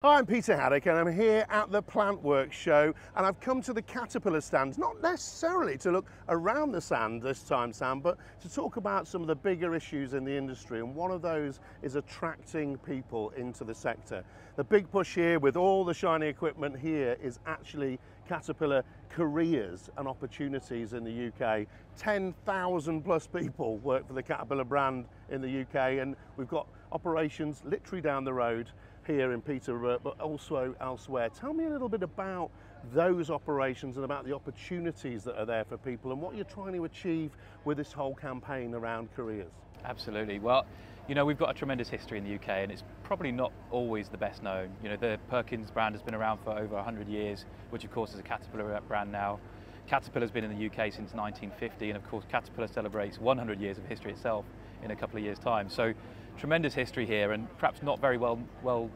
Hi, I'm Peter Haddock and I'm here at the Plantworx show, and I've come to the Caterpillar stand, not necessarily to look around the stand this time, Sam, but to talk about some of the bigger issues in the industry, and one of those is attracting people into the sector. The big push here with all the shiny equipment here is actually Caterpillar careers and opportunities in the UK. 10,000 plus people work for the Caterpillar brand in the UK, and we've got operations literally down the road here in Peterborough, but also elsewhere. Tell me a little bit about those operations and about the opportunities that are there for people and what you're trying to achieve with this whole campaign around careers. Absolutely. Well, you know, we've got a tremendous history in the UK, and it's probably not always the best known. You know, the Perkins brand has been around for over 100 years, which of course is a Caterpillar brand now. Caterpillar's been in the UK since 1950, and of course Caterpillar celebrates 100 years of history itself in a couple of years' time. So tremendous history here, and perhaps not very well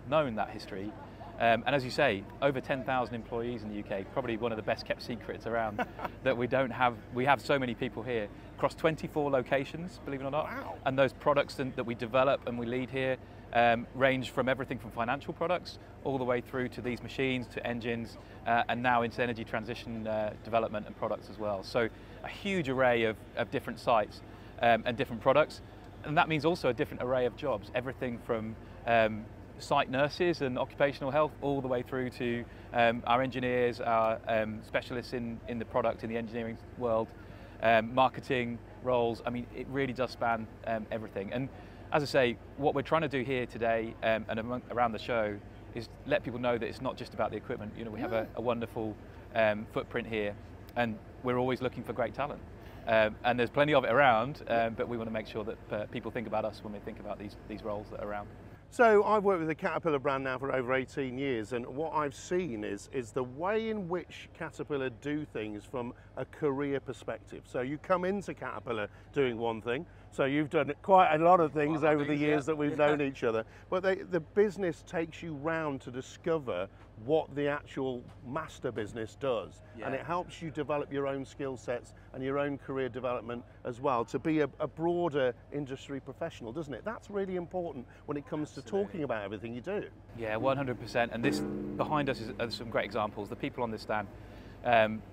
known, that history. And as you say, over 10,000 employees in the UK, probably one of the best kept secrets around that we don't have. We have so many people here across 24 locations, believe it or not. Wow. And those products that we develop and we lead here range from everything from financial products all the way through to these machines, to engines, and now into energy transition development and products as well. So a huge array of different sites and different products. And that means also a different array of jobs, everything from site nurses and occupational health all the way through to our engineers, our specialists in the product, in the engineering world, marketing roles. I mean, it really does span everything. And as I say, what we're trying to do here today and around the show is let people know that it's not just about the equipment. You know, we have a wonderful footprint here, and we're always looking for great talent. And there's plenty of it around, but we want to make sure that people think about us when we think about these roles that are around. so I've worked with the Caterpillar brand now for over 18 years, and what I've seen is the way in which Caterpillar do things from a career perspective. So you come into Caterpillar doing one thing, so you've done quite a lot of things over the years that we've known each other, but the business takes you round to discover what the actual master business does, and it helps you develop your own skill sets and your own career development as well, to be a broader industry professional, doesn't it? That's really important when it comes to talking about everything you do. Yeah, 100%. And this behind us are some great examples. The people on this stand.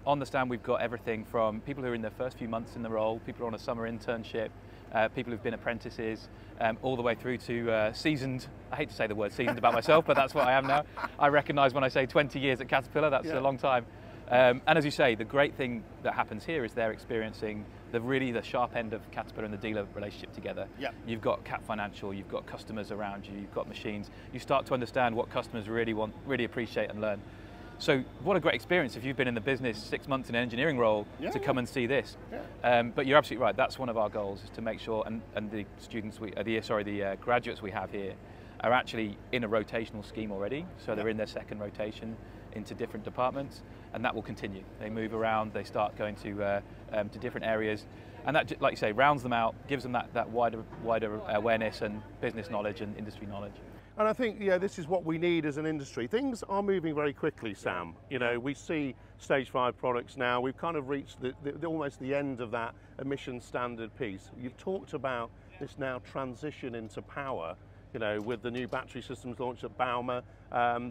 On the stand, we've got everything from people who are in their first few months in the role, people who are on a summer internship, people who've been apprentices, all the way through to seasoned. I hate to say the word seasoned about myself, but that's what I am now. I recognise when I say 20 years at Caterpillar, that's a long time. And as you say, the great thing that happens here is they're experiencing the sharp end of Caterpillar and the dealer relationship together. You've got Cat Financial, you've got customers around you, you've got machines. You start to understand what customers really want, really appreciate and learn. So what a great experience if you've been in the business 6 months in an engineering role to come and see this. But you're absolutely right, that's one of our goals, is to make sure, and the students, the graduates we have here are actually in a rotational scheme already, so they're in their second rotation into different departments, and that will continue. They move around, they start going to different areas, and that, like you say, rounds them out, gives them that wider awareness and business knowledge and industry knowledge. And I think, this is what we need as an industry. Things are moving very quickly, Sam. You know, we see stage 5 products now. We've kind of reached almost the end of that emission standard piece. You've talked about this now transition into power, with the new battery systems launched at Bauma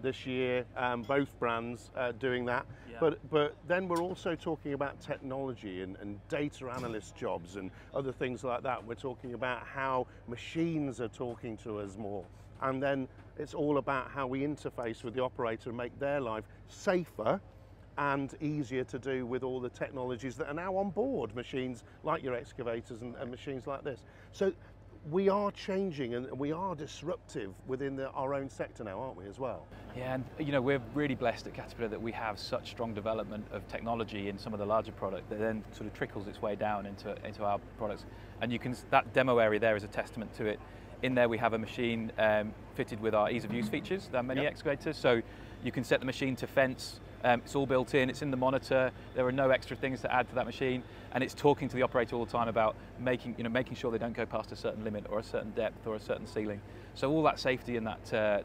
this year, both brands doing that. But then we're also talking about technology and data analyst jobs and other things like that. We're talking about how machines are talking to us more. And then it's all about how we interface with the operator and make their life safer and easier to do with all the technologies that are now on board machines like your excavators and machines like this. So we are changing and we are disruptive within our own sector now, aren't we, as well? Yeah, and we're really blessed at Caterpillar that we have such strong development of technology in some of the larger product that then sort of trickles its way down into our products. And that demo area there is a testament to it. In there we have a machine fitted with our ease of use features, there are many excavators, so you can set the machine to fence, it's all built in, it's in the monitor, there are no extra things to add to that machine, and it's talking to the operator all the time about making sure they don't go past a certain limit or a certain depth or a certain ceiling. So all that safety and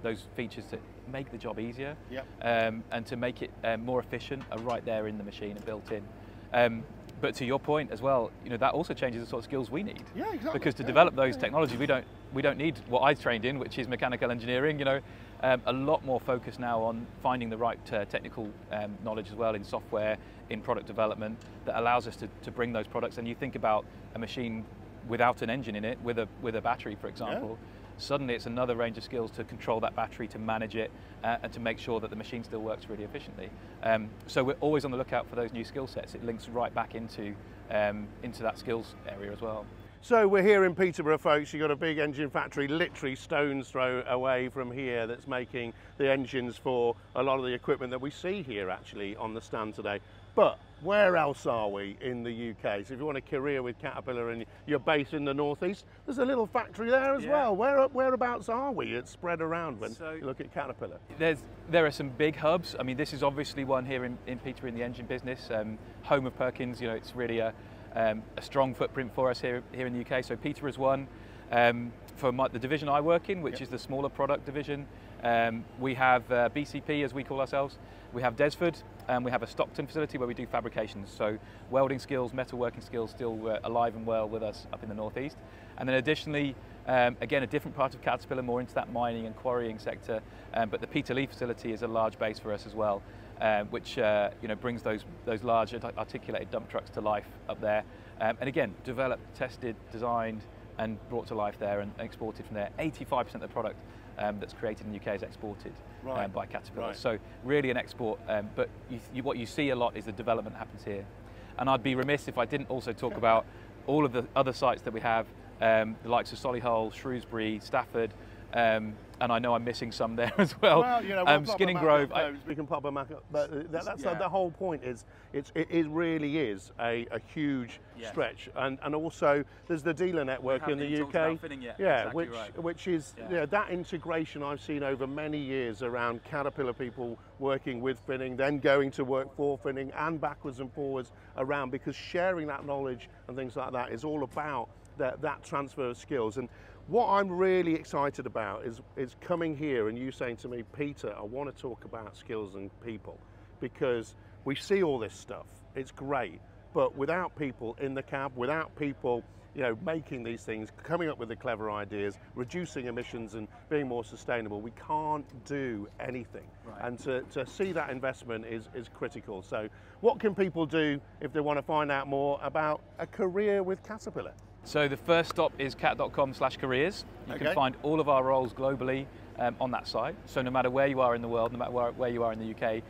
those features to make the job easier and to make it more efficient are right there in the machine and built in. But to your point as well, that also changes the sort of skills we need. Yeah, exactly. Because to develop those technologies, we don't need what I trained in, which is mechanical engineering. A lot more focus now on finding the right technical knowledge as well in software, in product development, that allows us to bring those products. And you think about a machine without an engine in it, with a battery, for example, suddenly it's another range of skills to control that battery, to manage it, and to make sure that the machine still works really efficiently. So we're always on the lookout for those new skill sets. It links right back into that skills area as well. So we're here in Peterborough, folks. You've got a big engine factory literally stone's throw away from here that's making the engines for a lot of the equipment that we see here actually on the stand today. But where else are we in the UK? So if you want a career with Caterpillar and you're based in the northeast, there's a little factory there as well. Whereabouts are we? It's spread around when you look at Caterpillar. There are some big hubs. I mean, this is obviously one here in Peterborough in the engine business, home of Perkins. You know, it's really a strong footprint for us here in the UK. So Peterborough is one. For the division I work in, which is the smaller product division, we have BCP, as we call ourselves. We have Desford, and we have a Stockton facility where we do fabrications. So welding skills, metalworking skills still alive and well with us up in the northeast. And then additionally, again, a different part of Caterpillar, more into that mining and quarrying sector. But the Peterlee facility is a large base for us as well, which brings those large articulated dump trucks to life up there. And again, developed, tested, designed, and brought to life there and exported from there. 85% of the product that's created in the UK is exported by Caterpillar. Right. So really an export, but what you see a lot is the development happens here. And I'd be remiss if I didn't also talk about all of the other sites that we have, the likes of Solihull, Shrewsbury, Stafford, and I know I'm missing some there as well. Well, you know, Skinning Grove. We can pop them up, but that's the whole point. It really is a huge stretch, and also there's the dealer network in the UK. Exactly which is that integration I've seen over many years around Caterpillar people working with Finning, then going to work for Finning, and backwards and forwards around, because sharing that knowledge and things like that is all about that transfer of skills. And what I'm really excited about is coming here and you saying to me, Peter, I want to talk about skills and people, because we see all this stuff, it's great, but without people in the cab, without people making these things, coming up with the clever ideas, reducing emissions and being more sustainable, we can't do anything. Right. And to see that investment is critical. So what can people do if they want to find out more about a career with Caterpillar? So the first stop is cat.com/careers. You can find all of our roles globally on that site. So no matter where you are in the world, no matter where you are in the UK,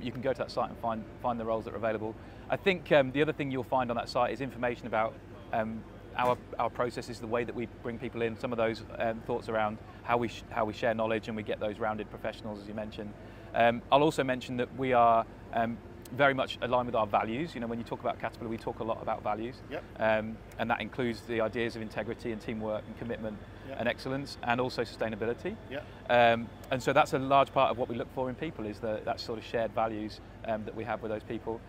you can go to that site and find the roles that are available. I think the other thing you'll find on that site is information about our processes, the way that we bring people in, some of those thoughts around how we share knowledge and we get those rounded professionals, as you mentioned. I'll also mention that we are very much aligned with our values. You know, when you talk about Caterpillar, we talk a lot about values, and that includes the ideas of integrity and teamwork and commitment and excellence, and also sustainability. And so that's a large part of what we look for in people, is that sort of shared values that we have with those people.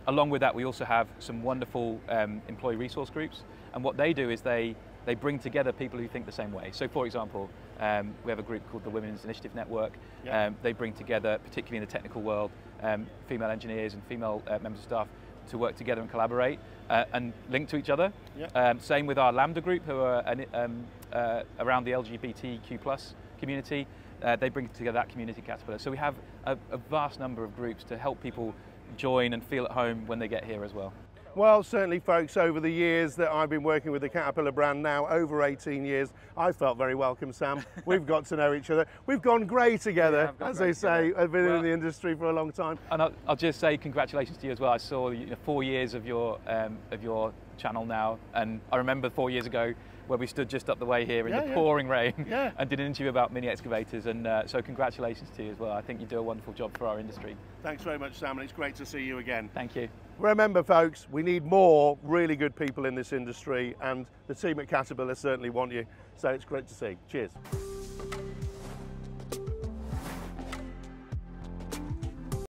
Along with that, we also have some wonderful employee resource groups, and what they do is they bring together people who think the same way. So for example, we have a group called the Women's Initiative Network. They bring together, particularly in the technical world, female engineers and female members of staff to work together and collaborate and link to each other. Same with our Lambda group, who are around the LGBTQ+ community. They bring together that community Caterpillar. So we have a vast number of groups to help people join and feel at home when they get here as well. Well, certainly, folks, over the years that I've been working with the Caterpillar brand, now over 18 years, I've felt very welcome, Sam. We've got to know each other. We've gone grey together, as they say. I've been in the industry for a long time. And I'll just say congratulations to you as well. I saw 4 years of your channel now, and I remember 4 years ago where we stood just up the way here in the pouring rain and did an interview about mini excavators, and so congratulations to you as well. I think you do a wonderful job for our industry. Thanks very much, Sam, and it's great to see you again. Thank you. Remember, folks, we need more really good people in this industry, and the team at Caterpillar certainly want you, so it's great to see. Cheers.